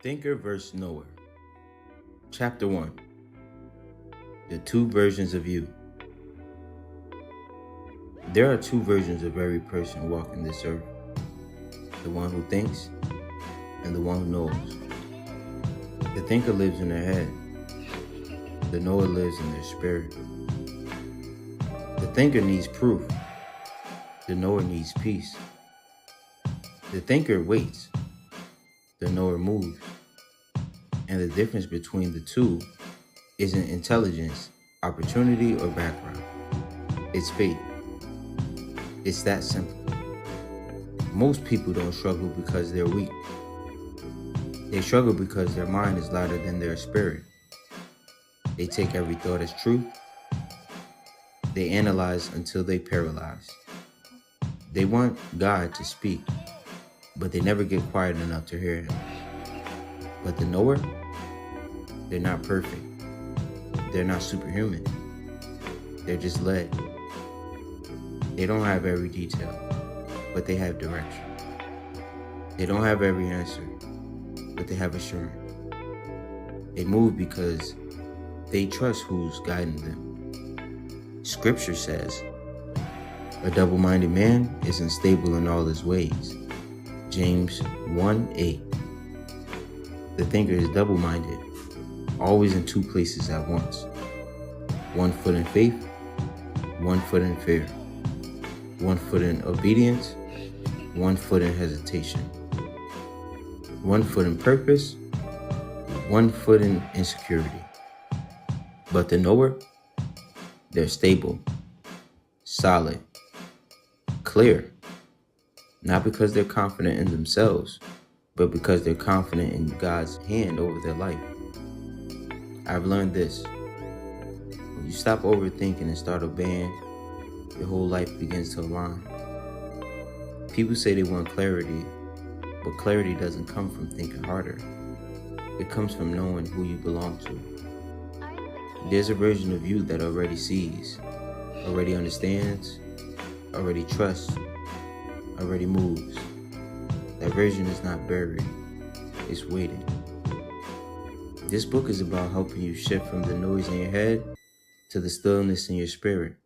Thinker vs. Knower. Chapter 1. The two versions of you. There are two versions of every person walking this earth. The one who thinks and the one who knows. The thinker lives in their head. The knower lives in their spirit. The thinker needs proof. The knower needs peace. The thinker waits. The knower moves. And the difference between the two isn't intelligence, opportunity, or background. It's faith. It's that simple. Most people don't struggle because they're weak. They struggle because their mind is louder than their spirit. They take every thought as truth. They analyze until they paralyze. They want God to speak, but they never get quiet enough to hear Him. But the knower, they're not perfect. They're not superhuman. They're just led. They don't have every detail, but they have direction. They don't have every answer, but they have assurance. They move because they trust who's guiding them. Scripture says, a double-minded man is unstable in all his ways. James 1:8. The thinker is double-minded, always in two places at once. 1 foot in faith, 1 foot in fear. 1 foot in obedience, 1 foot in hesitation. 1 foot in purpose, 1 foot in insecurity. But the knower, they're stable, solid, clear. Not because they're confident in themselves, but because they're confident in God's hand over their life. I've learned this. When you stop overthinking and start obeying, your whole life begins to align. People say they want clarity, but clarity doesn't come from thinking harder. It comes from knowing who you belong to. There's a version of you that already sees, already understands, already trusts, already moves. That version is not buried, it's waiting. This book is about helping you shift from the noise in your head to the stillness in your spirit.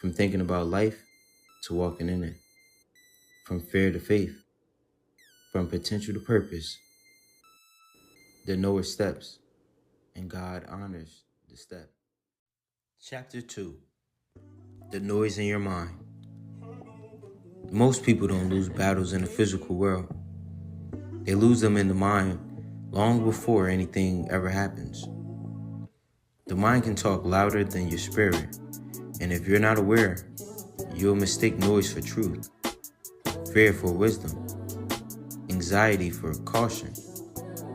From thinking about life to walking in it. From fear to faith. From potential to purpose. The knower steps, and God honors the step. Chapter 2. The noise in your mind. Most people don't lose battles in the physical world. They lose them in the mind long before anything ever happens. The mind can talk louder than your spirit. And if you're not aware, you'll mistake noise for truth, fear for wisdom, anxiety for caution,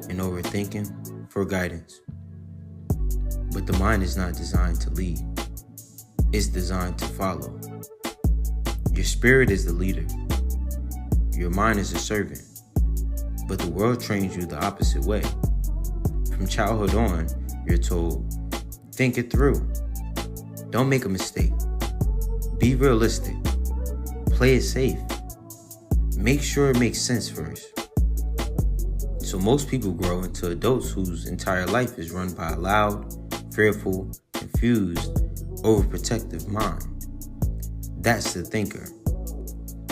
and overthinking for guidance. But the mind is not designed to lead. It's designed to follow. Your spirit is the leader. Your mind is a servant. But the world trains you the opposite way. From childhood on, you're told, think it through. Don't make a mistake. Be realistic. Play it safe. Make sure it makes sense first. So most people grow into adults whose entire life is run by a loud, fearful, confused, overprotective mind. That's the thinker.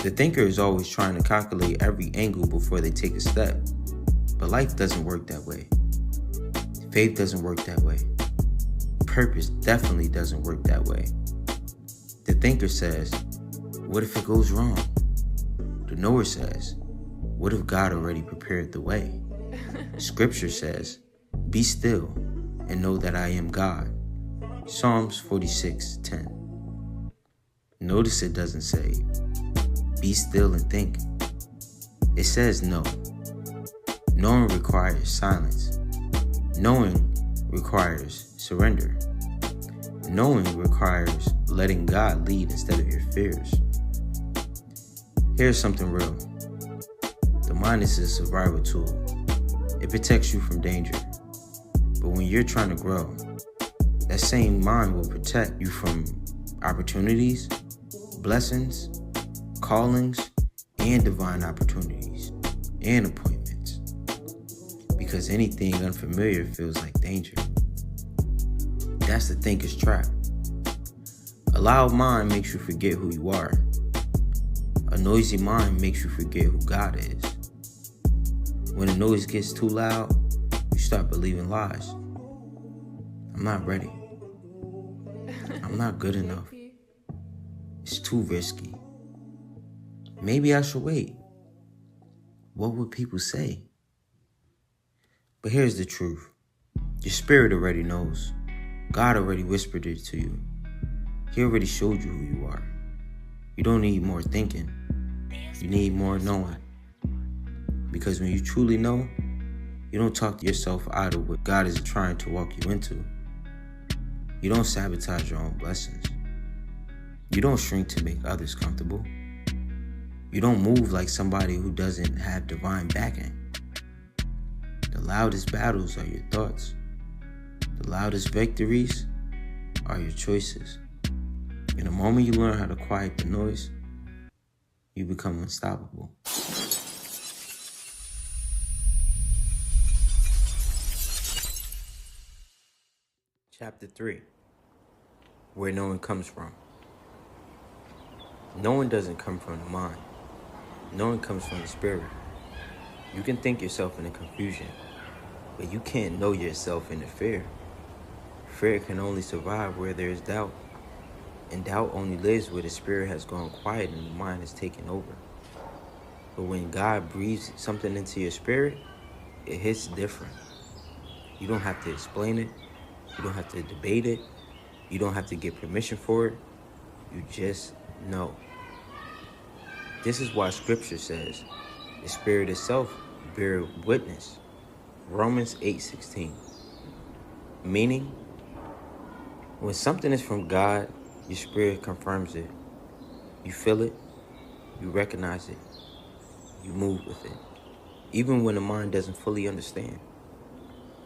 The thinker is always trying to calculate every angle before they take a step. But life doesn't work that way. Faith doesn't work that way. Purpose definitely doesn't work that way. The thinker says, what if it goes wrong? The knower says, what if God already prepared the way? Scripture says, be still and know that I am God. Psalms 46:10. Notice it doesn't say, be still and think. It says no. Knowing requires silence. Knowing requires surrender. Knowing requires letting God lead instead of your fears. Here's something real. The mind is a survival tool. It protects you from danger. But when you're trying to grow, that same mind will protect you from opportunities, blessings, callings, and divine opportunities and appointments. because anything unfamiliar feels like danger. That's the thinker's trap. A loud mind makes you forget who you are. A noisy mind makes you forget who God is. When the noise gets too loud, you start believing lies. I'm not ready. I'm not good enough. It's too risky. Maybe I should wait. What would people say? But here's the truth. Your spirit already knows. God already whispered it to you. He already showed you who you are. You don't need more thinking. You need more knowing. Because when you truly know, you don't talk yourself out of what God is trying to walk you into. You don't sabotage your own blessings. You don't shrink to make others comfortable. You don't move like somebody who doesn't have divine backing. The loudest battles are your thoughts. The loudest victories are your choices. And the moment you learn how to quiet the noise, you become unstoppable. Chapter 3. Where knowing comes from. Knowing doesn't come from the mind. Knowing comes from the spirit. You can think yourself into confusion, but you can't know yourself into fear. Fear can only survive where there is doubt, and doubt only lives where the spirit has gone quiet and the mind has taken over. But when God breathes something into your spirit, it hits different. You don't have to explain it. You don't have to debate it. You don't have to get permission for it. You just know. This is why scripture says, the spirit itself bear witness. Romans 8:16. Meaning, when something is from God, your spirit confirms it. You feel it, you recognize it, you move with it, even when the mind doesn't fully understand.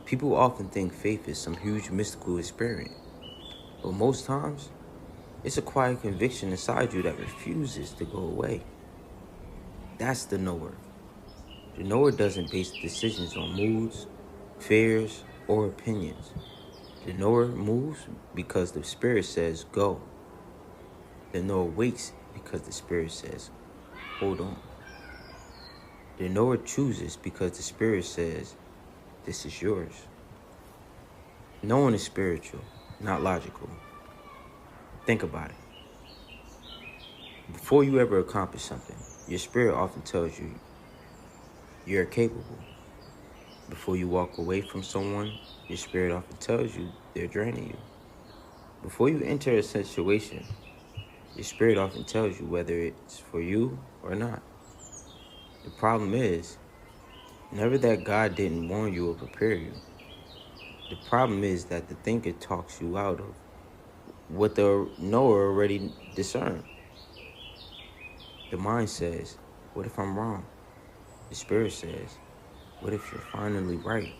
People often think faith is some huge mystical experience, but most times, it's a quiet conviction inside you that refuses to go away. That's the knower. The knower doesn't base decisions on moods, fears, or opinions. The knower moves because the spirit says go. The knower waits because the spirit says hold on. The knower chooses because the spirit says this is yours. Knowing is spiritual, not logical. Think about it. Before you ever accomplish something, your spirit often tells you you're capable. Before you walk away from someone, your spirit often tells you they're draining you. Before you enter a situation, your spirit often tells you whether it's for you or not. The problem is, never that God didn't warn you or prepare you. The problem is that the thinker talks you out of what the knower already discerned. The mind says, what if I'm wrong? The spirit says, what if you're finally right?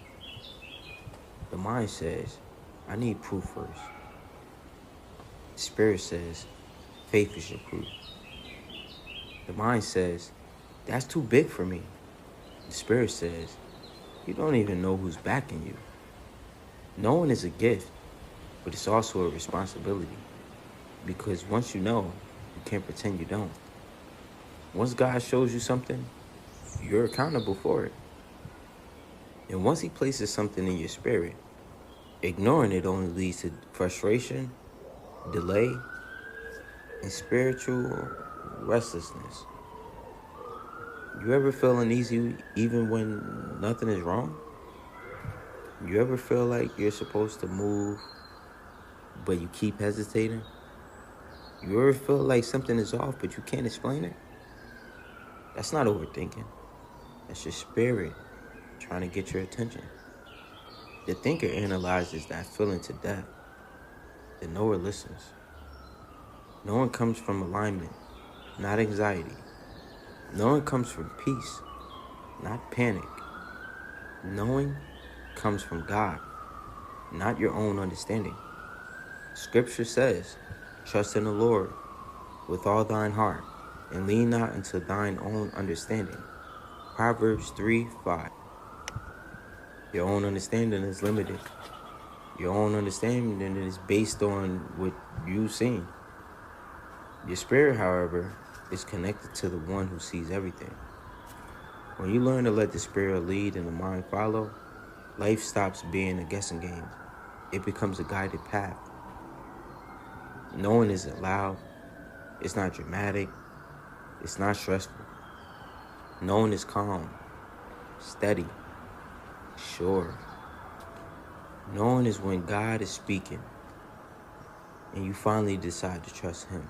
The mind says, I need proof first. The spirit says, faith is your proof. The mind says, that's too big for me. The spirit says, you don't even know who's backing you. Knowing is a gift, but it's also a responsibility. Because once you know, you can't pretend you don't. Once God shows you something, you're accountable for it. And once he places something in your spirit, ignoring it only leads to frustration, delay, and spiritual restlessness. You ever feel uneasy even when nothing is wrong? You ever feel like you're supposed to move, but you keep hesitating? You ever feel like something is off, but you can't explain it? That's not overthinking. That's your spirit trying to get your attention. The thinker analyzes that feeling to death. The knower listens. Knowing comes from alignment, not anxiety. Knowing comes from peace, not panic. Knowing comes from God, not your own understanding. Scripture says, trust in the Lord with all thine heart, and lean not unto thine own understanding. Proverbs 3:5. Your own understanding is limited. Your own understanding is based on what you've seen. Your spirit, however, is connected to the one who sees everything. When you learn to let the spirit lead and the mind follow, life stops being a guessing game. It becomes a guided path. Knowing isn't loud. It's not dramatic. It's not stressful. Knowing is calm, steady, sure. Knowing is when God is speaking and you finally decide to trust Him.